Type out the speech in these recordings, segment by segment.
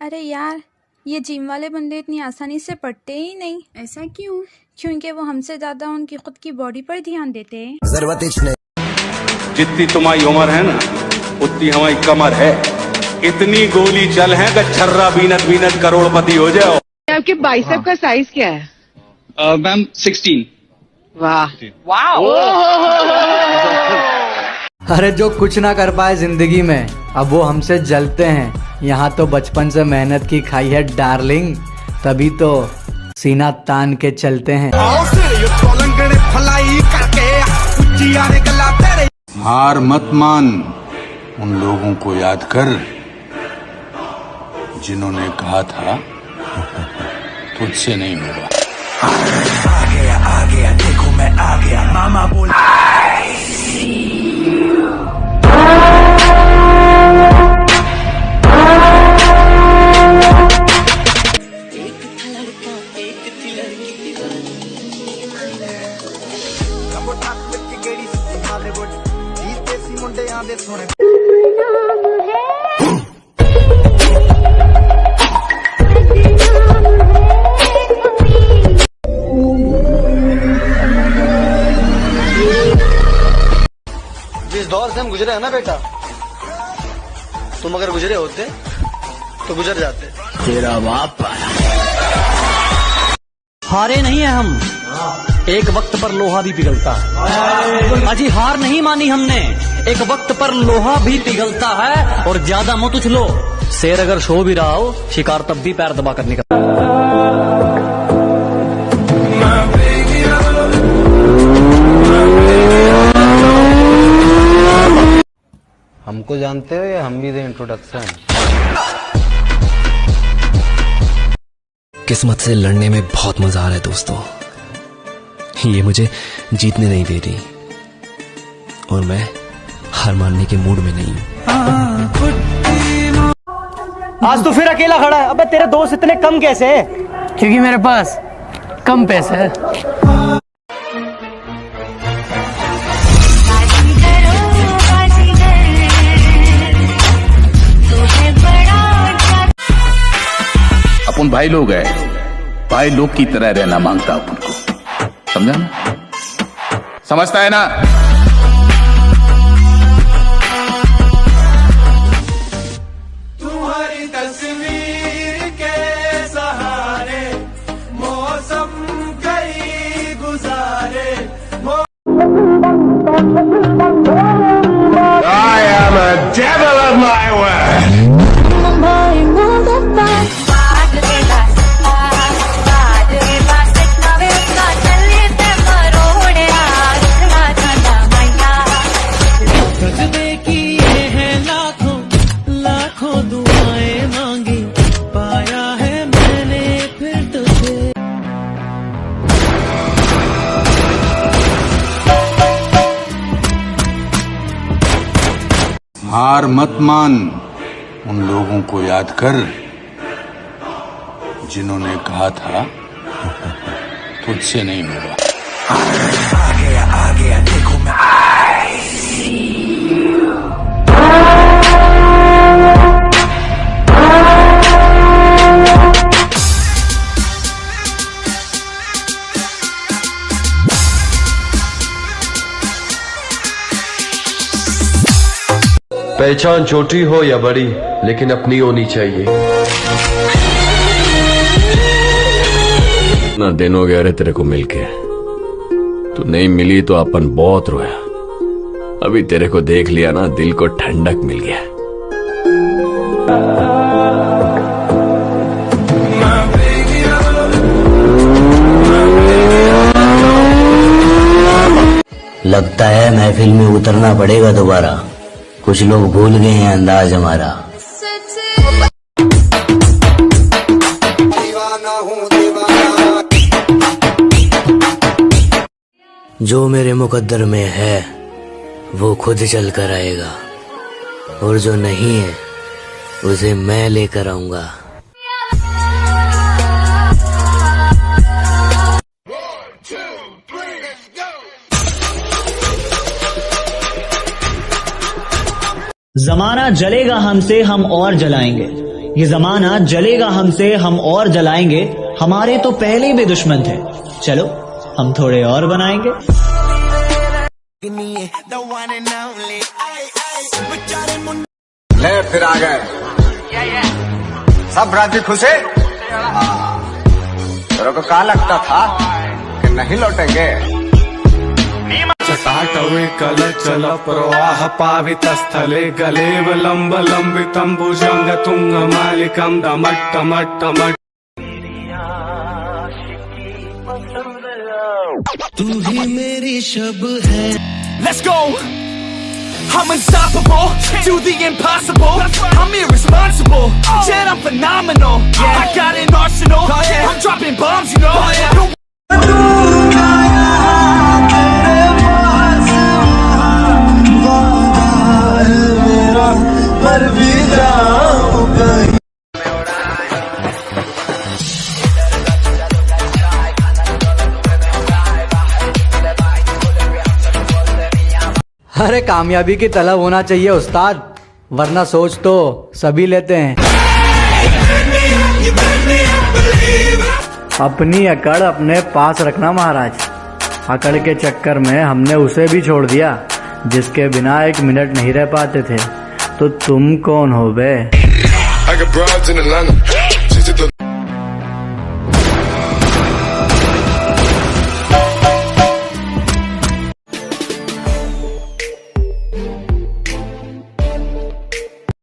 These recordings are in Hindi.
अरे यार, ये जिम वाले बंदे इतनी आसानी से पढ़ते ही नहीं। ऐसा क्यों? क्योंकि वो हमसे ज्यादा उनकी खुद की बॉडी पर ध्यान देते हैं। जितनी तुम्हारी उम्र है ना उतनी हमारी कमर है। इतनी गोली चल है कि छर्रा बीनत बीनत करोड़पति हो जाओ। आपके बाइसेप का साइज क्या है? मैम 16। वाह वाह। अरे जो कुछ ना कर पाए जिंदगी में अब वो हमसे जलते हैं। यहाँ तो बचपन से मेहनत की खाई है डार्लिंग, तभी तो सीना तान के चलते हैं। हार मत मान, उन लोगों को याद कर जिन्होंने कहा था तुझसे नहीं होगा। आ गया देखो मैं आ गया, मामा बोल। जिस दौर से हम गुजरे हैं ना बेटा, तुम अगर गुजरे होते तो गुजर जाते। तेरा बाप हारे नहीं है हम, एक वक्त पर लोहा भी पिघलता है। अजी हार नहीं मानी हमने, एक वक्त पर लोहा भी पिघलता है। और ज्यादा मत उछलो, शेर अगर सो भी रहा हो शिकार तब भी पैर दबा कर निकल। हमको जानते हो या हम भी दे इंट्रोडक्शन? किस्मत से लड़ने में बहुत मजा आ रहा है दोस्तों। ये मुझे जीतने नहीं दे रही और मैं हार मानने के मूड में नहीं हूँ। आज तो फिर अकेला खड़ा है। अबे तेरे दोस्त इतने कम कैसे है? क्योंकि मेरे पास कम पैसे है। अपन भाई लोग है, भाई लोग की तरह रहना मांगता अपन को, समझा ना? समझता है ना? तुम्हारी तस्वीर के सहारे मौसम कई गुजारे। I am a devil of my word. हार मत मान, उन लोगों को याद कर जिन्होंने कहा था तुझसे नहीं होगा। आ गया देखो मैं। पहचान छोटी हो या बड़ी, लेकिन अपनी होनी चाहिए। ना दिन हो गया रे तेरे को मिलके, तू नहीं मिली तो अपन बहुत रोया। अभी तेरे को देख लिया ना, दिल को ठंडक मिल गया। लगता है महफिल में उतरना पड़ेगा दोबारा, कुछ लोग भूल गए हैं अंदाज हमारा। जो मेरे मुकद्दर में है वो खुद चल कर आएगा, और जो नहीं है उसे मैं लेकर आऊंगा। जमाना जलेगा हमसे, हम और जलाएंगे। ये जमाना जलेगा हमसे, हम और जलाएंगे, हमारे तो पहले भी दुश्मन थे, चलो हम थोड़े और बनाएंगे। ले फिर आ गए सब राज्य खुशे। तेरे को क्या लगता था कि नहीं लौटेंगे? चटाटवे कलचल प्रवाह पावितस्थले गलेवलम्बलम्बितं भुजंग तुंगमालिकं डमट्टमट्टमट्ट। तू ही मेरी शब है। Let's go. I'm unstoppable, do the impossible. I'm irresponsible, yet I'm phenomenal. I got an arsenal, I'm dropping bombs, you know. अरे कामयाबी की तलब होना चाहिए उस्ताद, वरना सोच तो सभी लेते हैं। अपनी अकड़ अपने पास रखना महाराज। अकड़ के चक्कर में हमने उसे भी छोड़ दिया जिसके बिना एक मिनट नहीं रह पाते थे। तो तुम कौन हो बे?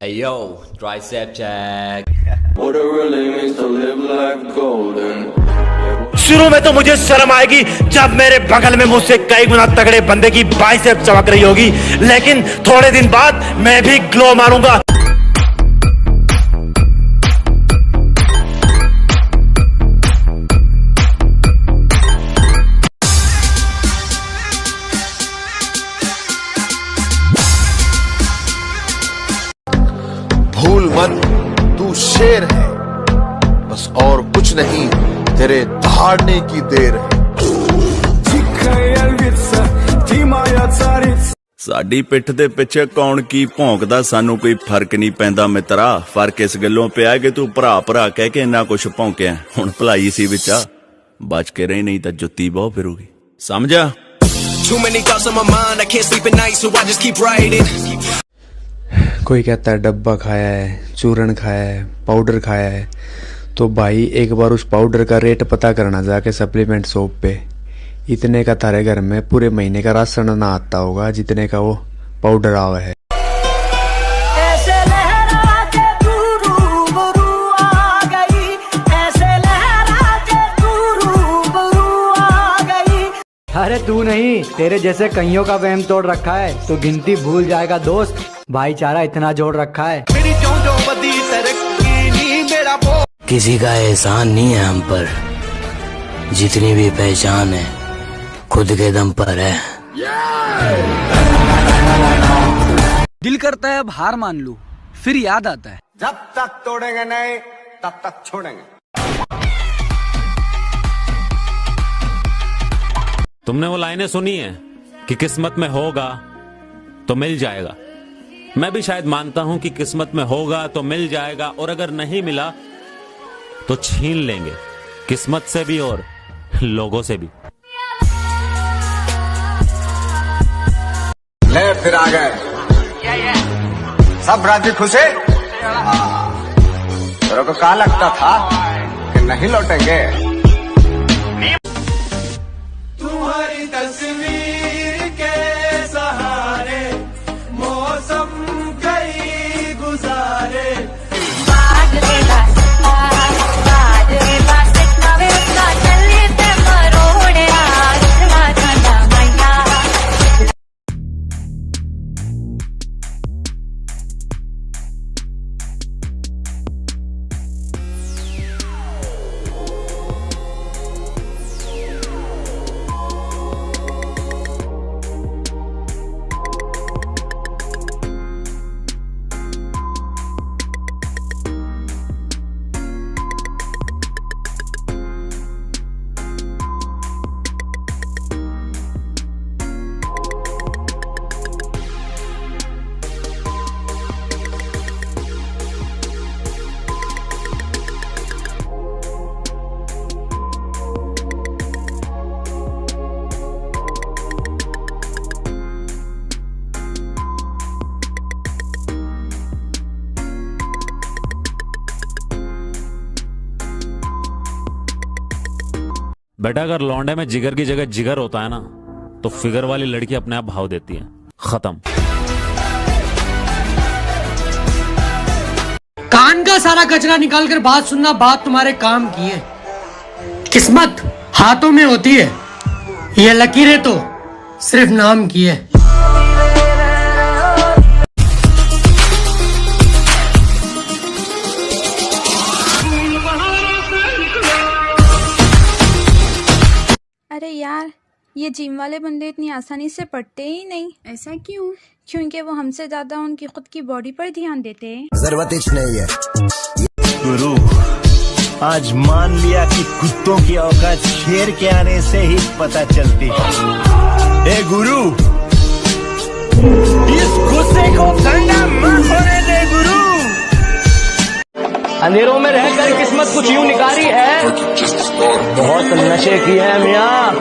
Hey yo, tricep check. What it really means to live life golden. शुरू में तो मुझे शर्म आएगी जब मेरे बगल में मुझसे कई गुना तगड़े बंदे की बाइसेप चमक रही होगी, लेकिन थोड़े दिन बाद मैं भी ग्लो मारूंगा। भूल मत तू शेर है, बस और कुछ नहीं, तेरे दहाड़ने की देर है। साडी पिठ दे पिछे कौन की भौंकदा, सानू कोई फर्क नहीं पैंदा मित्रा। फर्क इस गल्लों पिया कि तू भरा भरा कह के इन्ना कुछ भौंकिया। हुण भलाई सी विचा बच के रही, नहीं तां जुत्ती बहुत फिरूगी, समझा? कोई कहता है डब्बा खाया है, चूरन खाया है, पाउडर खाया है, तो भाई एक बार उस पाउडर का रेट पता करना जाके सप्लीमेंट शॉप पे। इतने का तारे घर में पूरे महीने का राशन ना आता होगा जितने का वो पाउडर आवा है। अरे तू नहीं, तेरे जैसे कईयों का वहम तोड़ रखा है, तो गिनती भूल जाएगा दोस्त। भाईचारा इतना जोड़ रखा है। किसी का एहसान नहीं है हम पर, जितनी भी पहचान है खुद के दम पर है। दिल करता है अब हार मान लूं, फिर याद आता है जब तक तोड़ेंगे नहीं तब तक छोड़ेंगे। तुमने वो लाइनें सुनी है कि किस्मत में होगा तो मिल जाएगा। मैं भी शायद मानता हूं कि किस्मत में होगा तो मिल जाएगा, और अगर नहीं मिला तो छीन लेंगे, किस्मत से भी और लोगों से भी। ले फिर आ गए सब राज्य खुशे। तेरे को क्या लगता था कि नहीं लौटेंगे? तुम्हारी तस्वीर के सहारे मौसम कई गुजारे। बेटा अगर लौंडे में जिगर की जगह जिगर होता है ना, तो फिगर वाली लड़की अपने आप भाव देती है। खत्म। कान का सारा कचरा निकाल कर बात सुनना, बात तुम्हारे काम की है। किस्मत हाथों में होती है, ये लकीरें तो सिर्फ नाम की है। अरे यार, ये जिम वाले बंदे इतनी आसानी से पटते ही नहीं। ऐसा क्यों? क्योंकि वो हमसे ज्यादा उनकी खुद की बॉडी पर ध्यान देते हैं। जरूरत नहीं है। गुरु, आज मान लिया कि कुत्तों की औकात शेर के आने से ही पता चलती है। ए गुरु, इस गुस्से को ठंडा मत होने दे गुरु। अंधेरों में रहकर किस्मत कुछ यूं निकारी है, बहुत नशे की है मियाँ,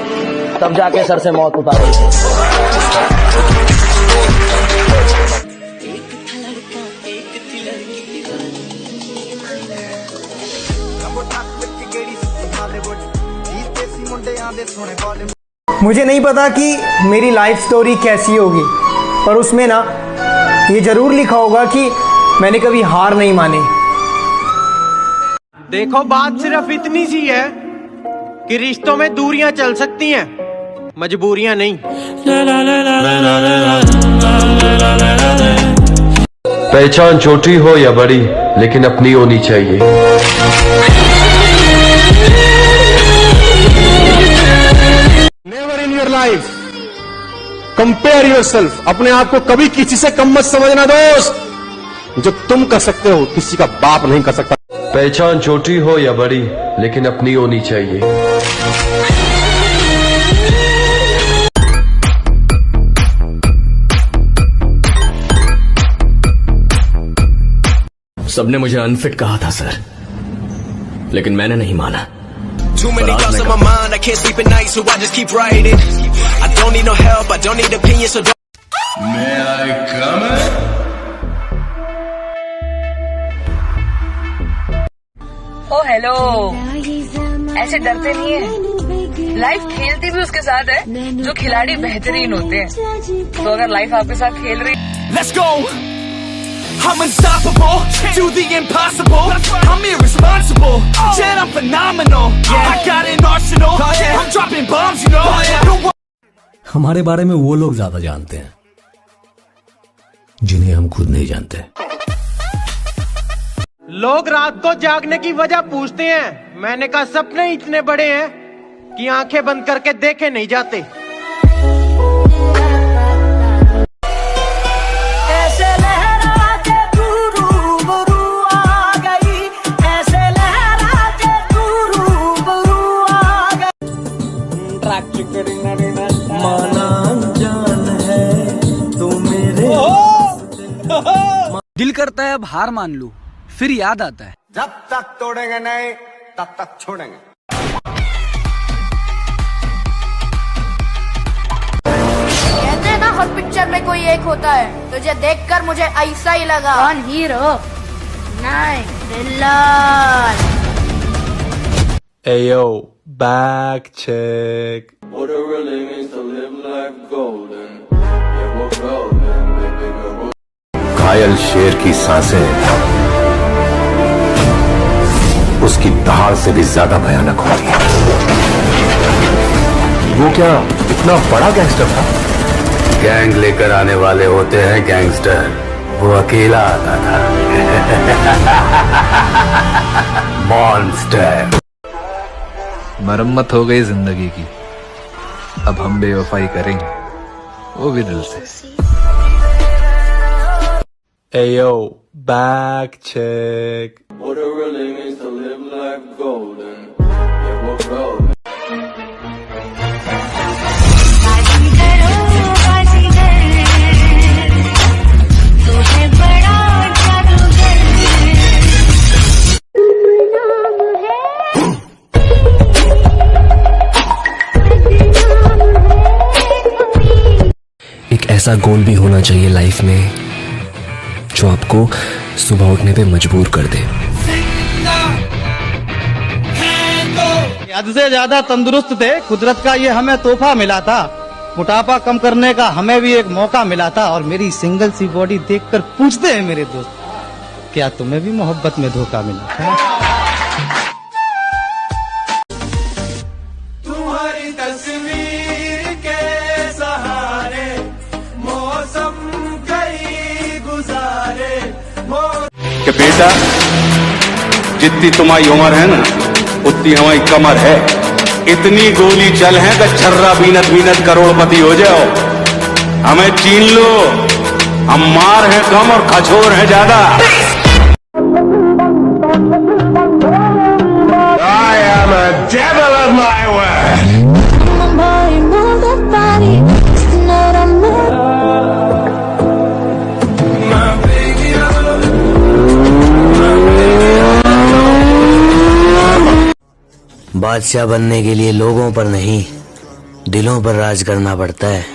तब जाके सर से मौत उतारी। मुझे नहीं पता कि मेरी लाइफ स्टोरी कैसी होगी, पर उसमें ना ये जरूर लिखा होगा कि मैंने कभी हार नहीं मानी। देखो, बात सिर्फ इतनी सी है कि रिश्तों में दूरियां चल सकती हैं, मजबूरियां नहीं। पहचान छोटी हो या बड़ी, लेकिन अपनी होनी चाहिए। Never in your life compare yourself. अपने आप को कभी किसी से कम मत समझना दोस्त। जो तुम कर सकते हो किसी का बाप नहीं कर सकता। पहचान छोटी हो या बड़ी, लेकिन अपनी होनी चाहिए। सबने मुझे अनफिट कहा था सर, लेकिन मैंने नहीं माना। Too many thoughts on my mind, I can't sleep at night, so I just keep writing. I don't need no help, I don't need opinions, so don't. May I come in? Oh hello, ऐसे डरते नहीं है। लाइफ खेलती भी उसके साथ है जो खिलाड़ी बेहतरीन होते हैं। तो अगर लाइफ आपके साथ खेल रही, Let's go! I'm unstoppable, do the impossible. I'm irresponsible, yet I'm phenomenal. I got an arsenal, I'm dropping bombs, you know. हमारे बारे में वो लोग ज्यादा जानते हैं जिन्हें हम खुद नहीं जानते। लोग रात को जागने की वजह पूछते हैं, मैंने कहा सपने इतने बड़े हैं कि आंखें बंद करके देखे नहीं जाते। ऐसे लहरा के तू रूबरू आ गई, ऐसे लहरा के तू रूबरू आ गई। माना जान है तू मेरे। दिल करता है अब हार मान लूं, फिर याद आता है जब तक तोड़ेंगे नहीं तब तक छोड़ेंगे। कहते हैं ना हर पिक्चर में कोई एक होता है, तुझे देखकर मुझे ऐसा ही लगा। कौन हीरो? नहीं, villain. Ayo, back check. What it really means to live life golden. Yeah, we're golden, baby girl. घायल शेर की सांसें उसकी दहाड़ से भी ज्यादा भयानक होती है। वो क्या इतना बड़ा गैंगस्टर था? गैंग लेकर आने वाले होते हैं गैंगस्टर, वो अकेला आता था। मॉन्स्टर। मरम्मत हो गई जिंदगी की, अब हम बेवफाई करेंगे, वो भी दिल से। Ayo, back check. What it really means to live life golden. Yeah, we're golden. एक ऐसा गोल भी होना चाहिए लाइफ में जो आपको सुबह उठने पे मजबूर कर दे। हद से ज्यादा तंदुरुस्त थे। कुदरत का ये हमें तोहफा मिला था। मोटापा कम करने का हमें भी एक मौका मिला था। और मेरी सिंगल सी बॉडी देखकर पूछते हैं मेरे दोस्त, क्या तुम्हें भी मोहब्बत में धोखा मिला? तुम्हारी तस्वीर के सहारे मौसम कई गुजारे। कि बेटा, जितनी तुम्हारी उम्र है ना, उतनी हमारी कमर है। इतनी गोली चल है कि छर्रा बीनत बीनत करोड़पति हो जाओ। हमें चीन लो, हम मार हैं कम और खचोर हैं ज्यादा। I am a devil of my word. बादशाह बनने के लिए लोगों पर नहीं, दिलों पर राज करना पड़ता है।